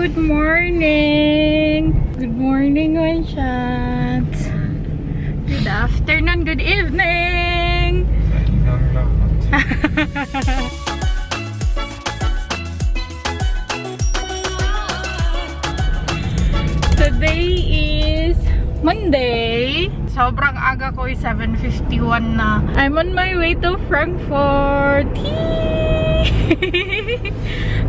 Good morning! Good morning, one shots! Good afternoon, good evening! Today is Monday. Sobrang aga ko, 7:51 na. I'm on my way to Frankfurt.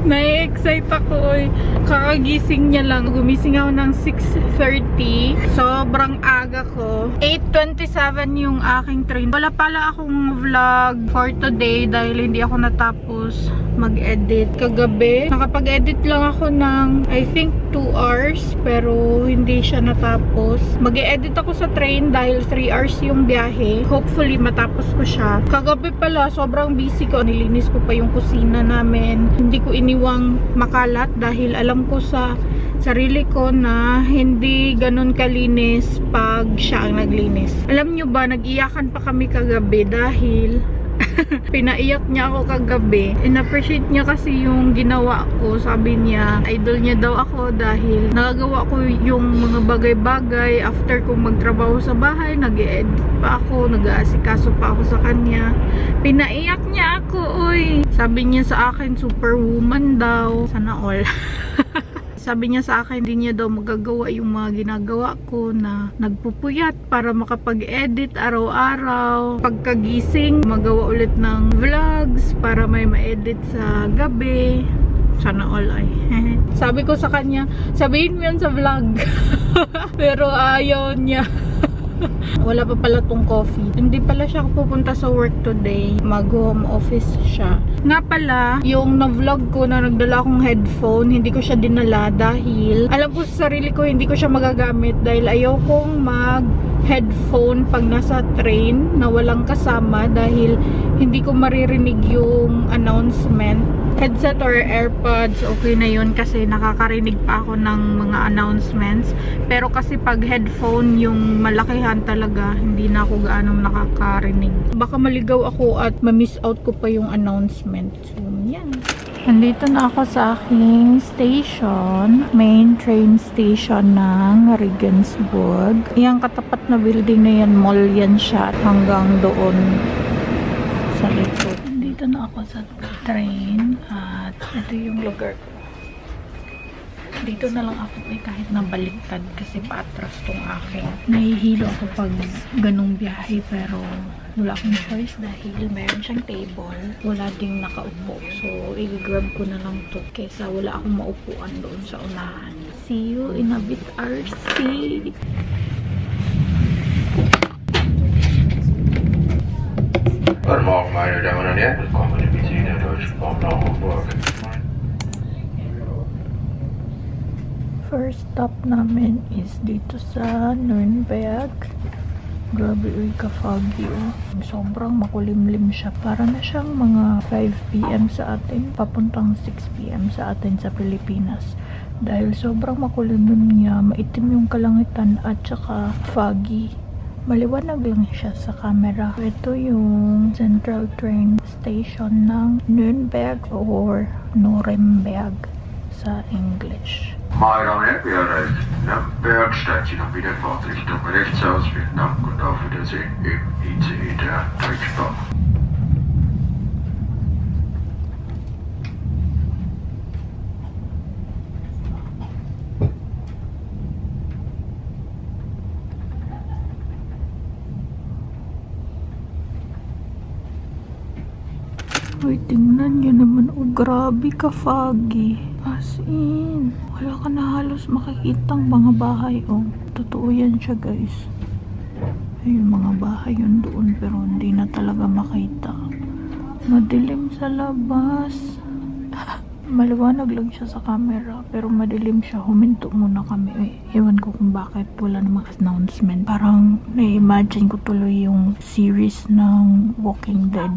Na-excite ako. Kakagising niya lang. Gumising ako ng 6:30. Sobrang aga ko. 8:27 yung aking train. Wala pala akong vlog for today dahil hindi ako natapos mag-edit kagabi. Nakapag-edit lang ako ng I think 2 hours pero hindi siya natapos. Mag-edit ako sa train dahil 3 hours yung biyahe. Hopefully matapos ko siya. Kagabi pala sobrang busy ko. Nilinis ko pa yung kusina namin. Hindi ko iniwang makalat dahil alam ko sa sarili ko na hindi ganun kalinis pag siya ang naglinis. Alam nyo ba, nag-iyakan pa kami kagabi dahil pinaiyak niya ako kagabi. In-appreciate niya kasi yung ginawa ko. Sabi niya, idol niya daw ako dahil nagagawa ko yung mga bagay-bagay. After kong magtrabaho sa bahay, nag-e-edit pa ako, nag-aasikaso pa ako sa kanya. Pinaiyak niya ako, oy. Sabi niya sa akin, superwoman daw. Sana all. Sabi niya sa akin, hindi niya daw magagawa yung mga ginagawa ko na nagpupuyat para makapag-edit araw-araw. Pagkagising, magawa ulit ng vlogs para may ma-edit sa gabi. Sana all ay. Sabi ko sa kanya, sabihin mo yan sa vlog. Pero ayaw niya. Wala pa pala tong coffee. Hindi pala siya pupunta sa work today. Mag-home office siya. Nga pala, yung na-vlog ko na nagdala akong headphone, hindi ko siya dinala dahil alam ko sa sarili ko hindi ko siya magagamit dahil ayaw kong mag-headphone pag nasa train na walang kasama dahil hindi ko maririnig yung announcement. Headset or AirPods, okay na yun kasi nakakarinig pa ako ng mga announcements. Pero kasi pag headphone, yung malakihan talaga, hindi na ako gaano nakakarinig. Baka maligaw ako at ma-miss out ko pa yung announcement. So, yan. Nandito na ako sa aking station, main train station ng Regensburg. Yung katapat na building na yan, mall yan siya hanggang doon sa likod. Nandito na ako sa train at ito yung lugar ko. Dito na lang ako kahit nabaliktad kasi paatras tong akin. Nahihilo ako pag ganong biyahe pero wala akong choice dahil meron siyang table. Wala ding nakaupo. So, i-grab ko na lang to kesa wala akong maupuan doon sa unahan. See you in a bit, RC! Guten Morgen, meine Damen und Herren. Willkommen im Visier der Deutschen Bahn nach Hamburg. First stop namin is dito sa Nürnberg. Grabe, uy, ka-foggy. Sobrang makulimlim siya. Para na siyang mga 5 PM sa atin. Papuntang 6 PM sa atin sa Pilipinas. Dahil sobrang makulimlim niya, maitim yung kalangitan at saka foggy. Maliwanag lang siya sa camera. Ito yung Central Train Station ng Nürnberg or Nuremberg sa English. Meine Damen und Herren, wir erreichen Nürnberg, steigen Sie noch wieder Fahrtrichtung rechts aus. Vielen Dank und auf Wiedersehen im ICE der Deutschen Bahn. Uy, tingnan nyo naman. Oh, grabe ka, foggy. As in, wala ka na halos makikitang mga bahay. Oh, totoo yan siya, guys. Ay, yung mga bahay yun doon, pero hindi na talaga makita. Madilim sa labas. Maliwanag lang siya sa camera, pero madilim siya. Huminto muna kami. Ewan ko kung bakit wala namang announcement. Parang na-imagine ko tuloy yung series ng Walking Dead.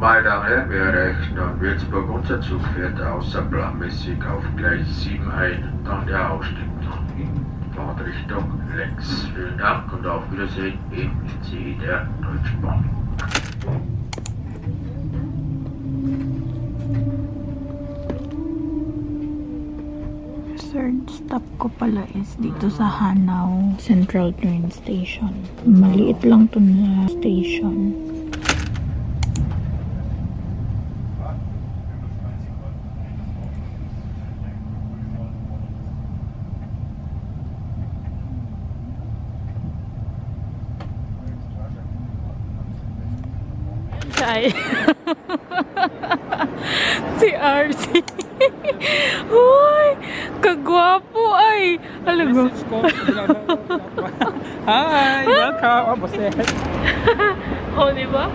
Weitere werde ich nach Würzburg Unterzug fährt außerplanmäßig auf Gleis 7 ein, nach der Ausstieg in Fahrtrichtung längs. Vielen Dank und auf Wiedersehen im ICE der Deutschen Bahn. Third stop ko pala is dito sa Hanau Central Train Station. Maliit lang to na station. Ay. Si RC. Uy, kagwapo ay. Alam mo. Hi, welcome. Oh, boss. Oh, di ba?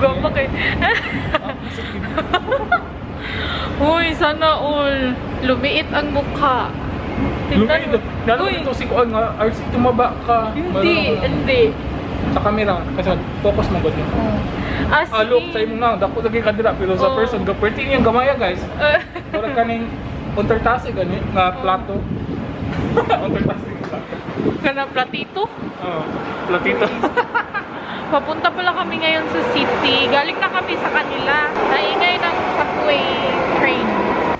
Gwapo kayo. Uy, sana all. Lumiit ang mukha. Lumiit. Lalo ito si Kuan nga, RC, tumaba ka. Hindi. Sa camera, kasi focus mo gud. As look, sa imo na, dako lagi kadira pero sa person gaperti niyang gamaya, guys. Para kaning untertase gani nga plato. Untertase plato. Kana platito? Platito. Papunta pala kami ngayon sa city. Galing na kami sa kanila. Naingay ng subway train.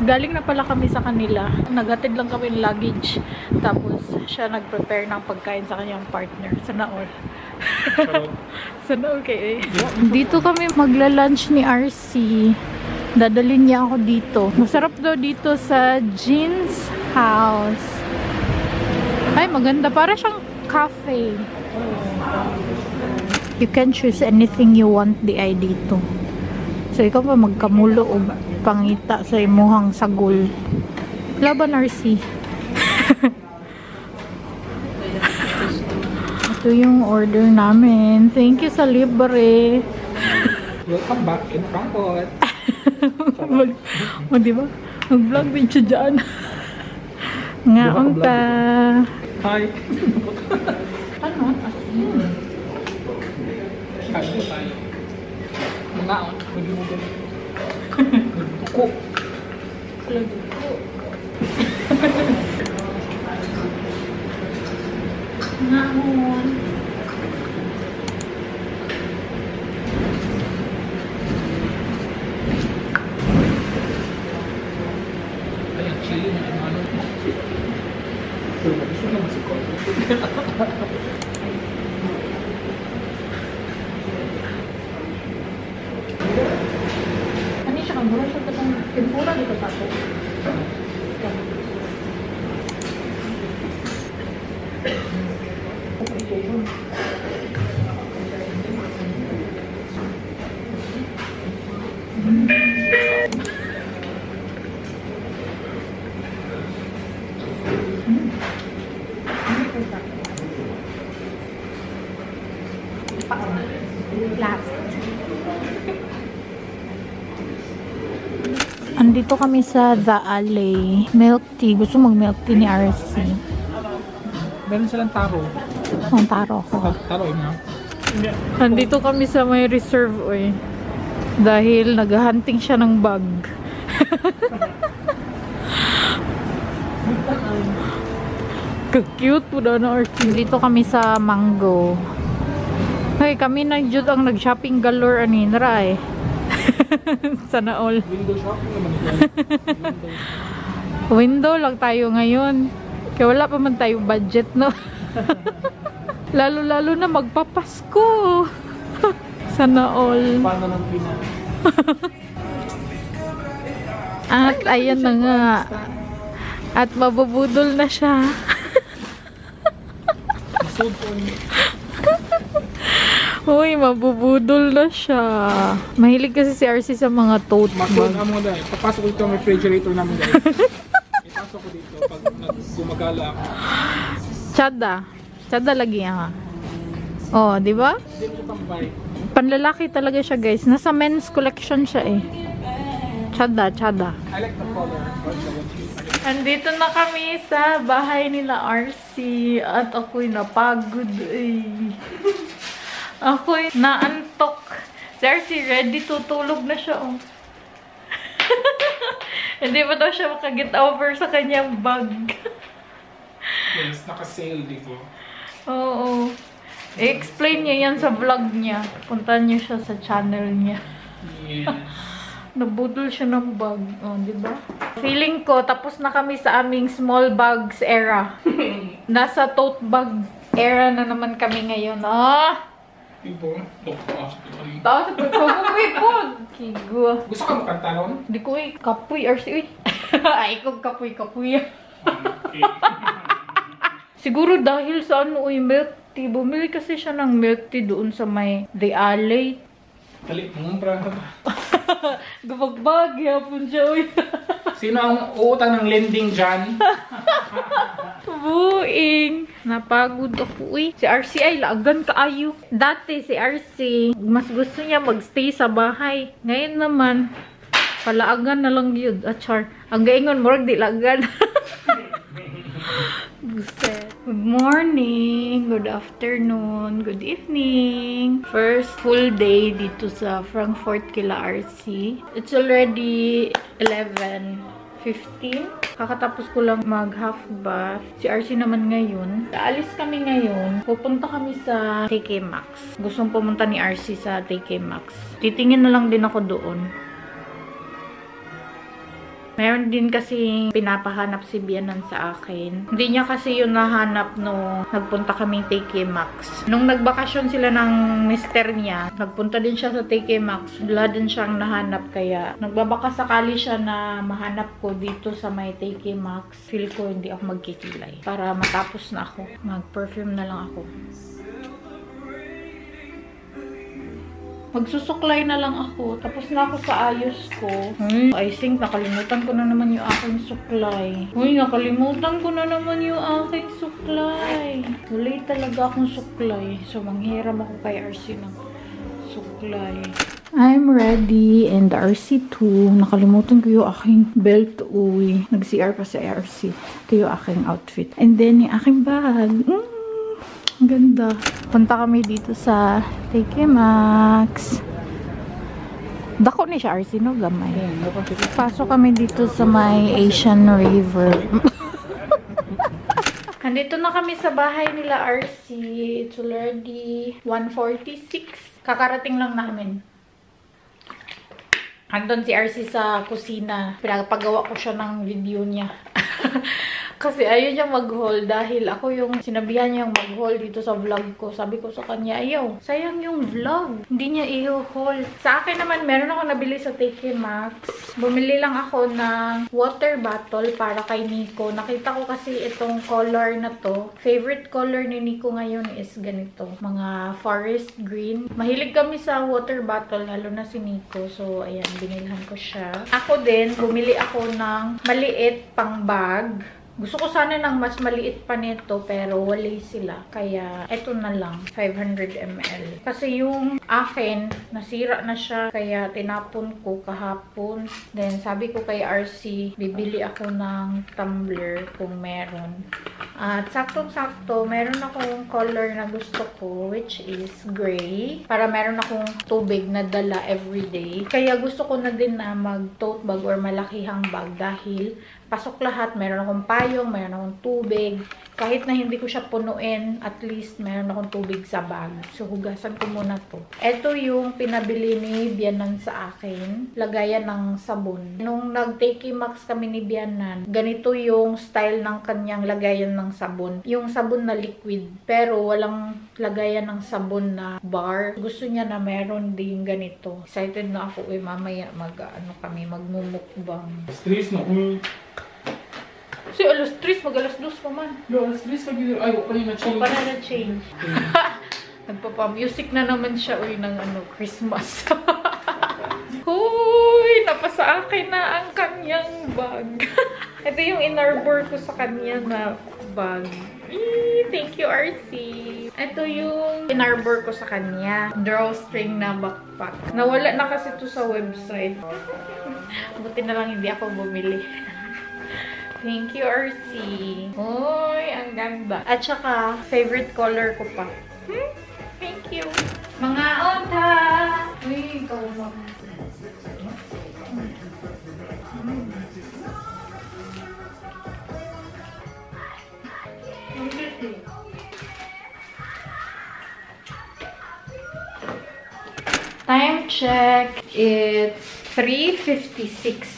Galing na pala kami sa kanila. Nagatid lang kami ng luggage. Tapos siya nag-prepare ng pagkain sa kanyang partner. Sana all. Sana okay. Dito kami magla-lunch ni RC. Dadalhin niya ako dito. Masarap daw dito sa Jean's House. Ay, maganda. Para siyang cafe. You can choose anything you want di ay dito. So, ikaw pa magkamulo o pangita sa imuhang sagol. Laban, RC. Ito yung order namin. Thank you sa libre. Welcome back in Frankfurt. Diba? Mag-vlog din siya dyan. Ngaon ta. Hi. Ano? Kain tayo. Ngaon. Mag-imugol. Duko. Duko. Ngaon. Ayan, chili na yung ano. Pero gusto naman si Cole. Ano siya? Mura siya itong tempura dito tato. Last. Andito kami sa The Alley. Milk tea. Gusto mag-milk tea ni RC. Meron silang taro. Ang taro ko. Taro yun na. Andito kami sa may reserve oy. Dahil naghahunting siya ng bag. Ka-cute po daw na RC. Dito kami sa Mango. Hey, kami na jud ang nag-shopping galore ani nara eh. Sana all. Window shopping naman ito. Window lang tayo ngayon. Kaya wala pa man tayo budget, no? Lalo-lalo na magpapasko. Sana all. Paano ng pina? At ayan na nga. At mabubudol na siya. Sold on. Uy, mabubudol na siya. Mahilig kasi si RC sa mga tote Makon bag. mo dahil. Papasok ko ito ang refrigerator namin guys. Ipasok ko dito pag gumagala ako. Chada. Chada lagi nga. Oh, di ba? Hindi mo siya pambay. Panlalaki talaga siya, guys. Nasa men's collection siya eh. Chada, chada. I like the color. Andito na kami sa bahay nila RC at ako'y napagod eh. Ako'y naantok. Si Si ready, tutulog na siya, oh. Hindi pa daw siya makaget over sa kanyang bag. Yes, naka-sale dito. Oo. I-explain niya yan sa vlog niya. Puntahan niyo siya sa channel niya. Yes. Nabudol siya ng bag. Oh, di ba? Feeling ko, tapos na kami sa aming small bags era. Nasa tote bag era na naman kami ngayon. Ah! Diba? Tapos, pagkakuwi po. Kigo. Gusto ka makantalon? Di ko kapoy. RC, ay, ikaw kapoy. Okay. Siguro dahil sa ano, milk tea. Bumili kasi siya ng milk tea doon sa may The Alley. Dali, mumpra ka ba? Gabagbagi hapon siya, uy. Sino ang uutang ng lending dyan? Buing. Napagod ako, uy. Si RC ay laagan kaayo. Dati si RC, mas gusto niya magstay sa bahay. Ngayon naman, palaagan na lang yun. Char. Ang gaingon, morag di laagan. Buset. Good morning, good afternoon, good evening. First full day dito sa Frankfurt kila RC. It's already 11:15. Kakatapos ko lang mag half bath. Si RC naman ngayon. Aalis kami ngayon. Pupunta kami sa TK Maxx. Gustong pumunta ni RC sa TK Maxx. Titingin na lang din ako doon. Meron din kasi pinapahanap si Bianan sa akin. Hindi niya kasi yun nahanap no nagpunta kaming TK Maxx. Nung nagbakasyon sila ng mister niya, nagpunta din siya sa TK Maxx. Wala din siyang nahanap kaya nagbabaka sakali siya na mahanap ko dito sa may TK Maxx. Feel ko hindi ako magkikilay. Para matapos na ako. Mag-perfume na lang ako. Magsusuklay na lang ako. Tapos na ako sa ayos ko. I think nakalimutan ko na naman yung aking suklay. Nakalimutan ko na naman yung aking suklay. Wala talaga akong suklay. So, manghiram ako kay RC ng suklay. I'm ready. And RC2. Nakalimutan ko yung aking belt. Uy. Nag-CR pa sa RC. Ito yung aking outfit. And then, yung aking bag. Ang ganda. Punta kami dito sa TK Maxx. Dako ni siya, RC, no? Gamay. Pasok kami dito sa may Asian River. Andito na kami sa bahay nila, RC. It's already 1:46. Kakarating lang namin. Andun si RC sa kusina. Pinapagawa ko siya ng video niya. Kasi ayaw niya mag-haul dahil ako yung sinabihan niya yung mag-haul dito sa vlog ko. Sabi ko sa kanya, ayaw, sayang yung vlog. Hindi niya i-haul. Sa akin naman, meron ako nabili sa TK Maxx. Bumili lang ako ng water bottle para kay Nico. Nakita ko kasi itong color na to. Favorite color ni Nico ngayon is ganito. Mga forest green. Mahilig kami sa water bottle, lalo na si Nico. So, ayan, binilhan ko siya. Ako din, bumili ako ng maliit pang bag. Gusto ko sana ng mas maliit pa nito pero wala sila. Kaya eto na lang, 500 ml. Kasi yung akin, nasira na siya. Kaya tinapon ko kahapon. Then sabi ko kay RC, bibili ako ng tumbler kung meron. At saktong-sakto, meron akong color na gusto ko which is gray. Para meron akong tubig na dala everyday. Kaya gusto ko na din na mag-tote bag or malakihang bag dahil pasok lahat. Meron akong payong, meron akong tubig. Kahit na hindi ko siya punuin, at least meron akong tubig sa bag. So, hugasan ko muna to. Ito yung pinabili ni Bianan sa akin. Lagayan ng sabon. Nung nag-TK Maxx kami ni Bianan, ganito yung style ng kanyang lagayan ng sabon. Yung sabon na liquid. Pero walang lagayan ng sabon na bar. Gusto niya na meron din ganito. Excited na ako. Mamaya magmumukbang. Stress na. Si alas 3, mag-alas 2 pa man. Alas 3 lagi. Ay, okay na change. Para na change. Nagpapa-music na naman siya, uy, ng Christmas. Huy! Napasa akin na ang kanyang bag. Ito yung inarbor ko sa kanya na bag. Thank you, RC. Ito yung inarbor ko sa kanya. Drawstring na backpack. Nawala na kasi ito sa website. Buti na lang hindi ako bumili. Thank you, RC. Uy, ang ganda. At saka, favorite color ko pa. Thank you. Mga onta! Uy, bunot. Time check, it's 3:56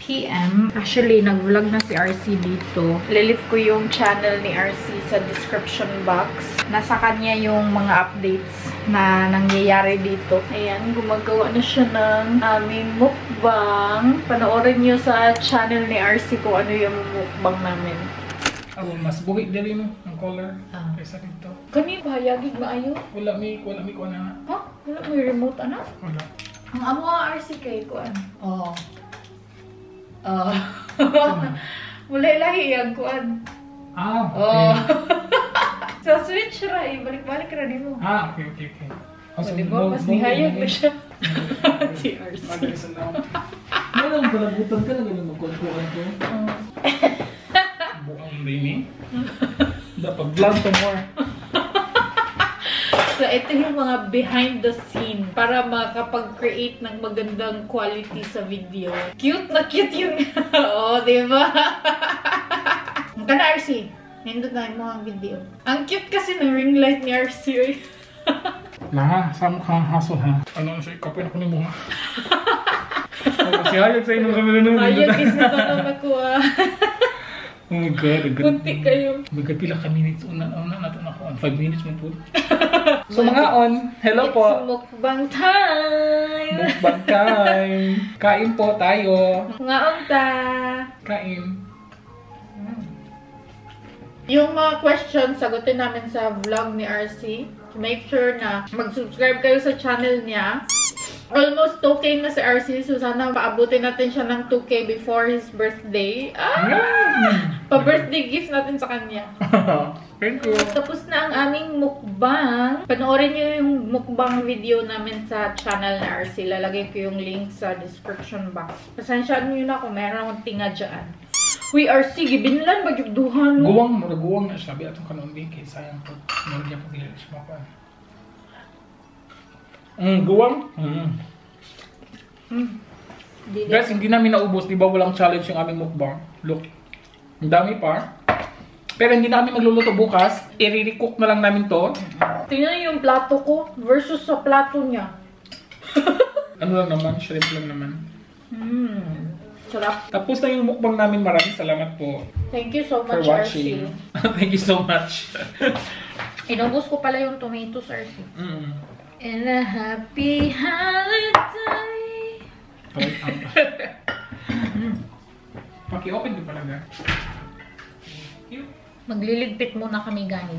PM. Actually, nag-vlog na si RC dito. Lilif ko yung channel ni RC sa description box. Nasa kanya yung mga updates na nangyayari dito. Ayan, gumagawa na siya ng aming mukbang. Panoorin nyo sa channel ni RC kung ano yung mukbang namin. Oh, mas buhi dali mo ang color kaysa dito. Kani bahayagig maayo? Wala mi ko na. Ha? Wala may remote ana? Wala. Ang amo nga RC kay kuan. Oh. Wala lahi ang kuan. Ah, okay. Oh. So switch ra balik-balik ra nimo. Ah, okay. So, diba? Mas nihayag na siya. Si RC. Madalisan lang. Meron palagutan ka na ganun magkuhan ko. Buang rini. Dapat vlog to more. So, ito yung mga behind the scene para makapag-create ng magandang quality sa video. Cute na cute yung... Oo, diba? Ang kana, RC. Nindot na yung mga video. Ang cute kasi ng ring light ni RC. Nah, sama kang haso ha. Ano siya, kapin ako ni mo ha. Kasi hayag sa inyo sa minunod. Hayag is na tanong ako ah. Oh my God, Punti kayo. Magkapila ka minutes una natin ako. 5 minutes mo po. So mga on, hello po. It's mukbang time! Mukbang time. Kain po tayo. Mga unta! Kain. Yung mga questions, sagutin namin sa vlog ni RC. Make sure na mag-subscribe kayo sa channel niya. Almost 2K na si RC, so sana paabutin natin siya ng 2K before his birthday. Pa-birthday gift natin sa kanya. Thank you. Tapos na ang aming mukbang. Panoorin niyo yung mukbang video namin sa channel na RC. Lalagay ko yung link sa description box. Pasensyaan niyo na kung meron akong tinga dyan. Uy, RC, gibinlan ba yung duhan mo? Guwang na sabi atong kanon kay sayang po. Meron po dili siya pa. Guwang. Guys, hindi namin naubos, di ba walang challenge yung aming mukbang? Look. Ang dami pa. Pero hindi na kami magluluto bukas. I-recook na lang namin to. Tingnan niyo yung plato ko versus sa plato niya. Ano lang naman, shrimp lang naman. Sarap. Tapos na yung mukbang namin. Maraming salamat po. Thank you so for much, watching. RC. Thank you so much. Inubos ko pala yung tomatoes, RC. And a happy holiday. Paki-open din pala ga. Magliligpit muna kami, guys.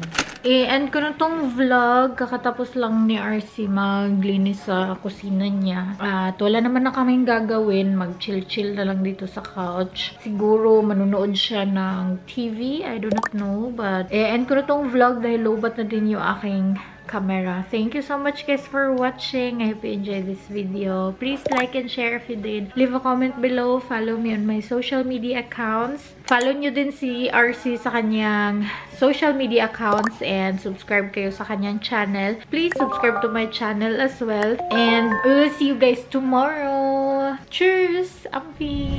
I-end ko na tong vlog. Kakatapos lang ni RC maglinis sa kusina niya. At wala naman na kaming gagawin. Mag-chill-chill na lang dito sa couch. Siguro manunood siya ng TV. I do not know. But i-end ko na tong vlog dahil lobat na din yung aking camera. Thank you so much guys for watching. I hope you enjoyed this video. Please like and share if you did. Leave a comment below. Follow me on my social media accounts. Follow nyo din si RC sa kanyang social media accounts and subscribe kayo sa kanyang channel. Please subscribe to my channel as well. And we will see you guys tomorrow. Cheers! Ampi!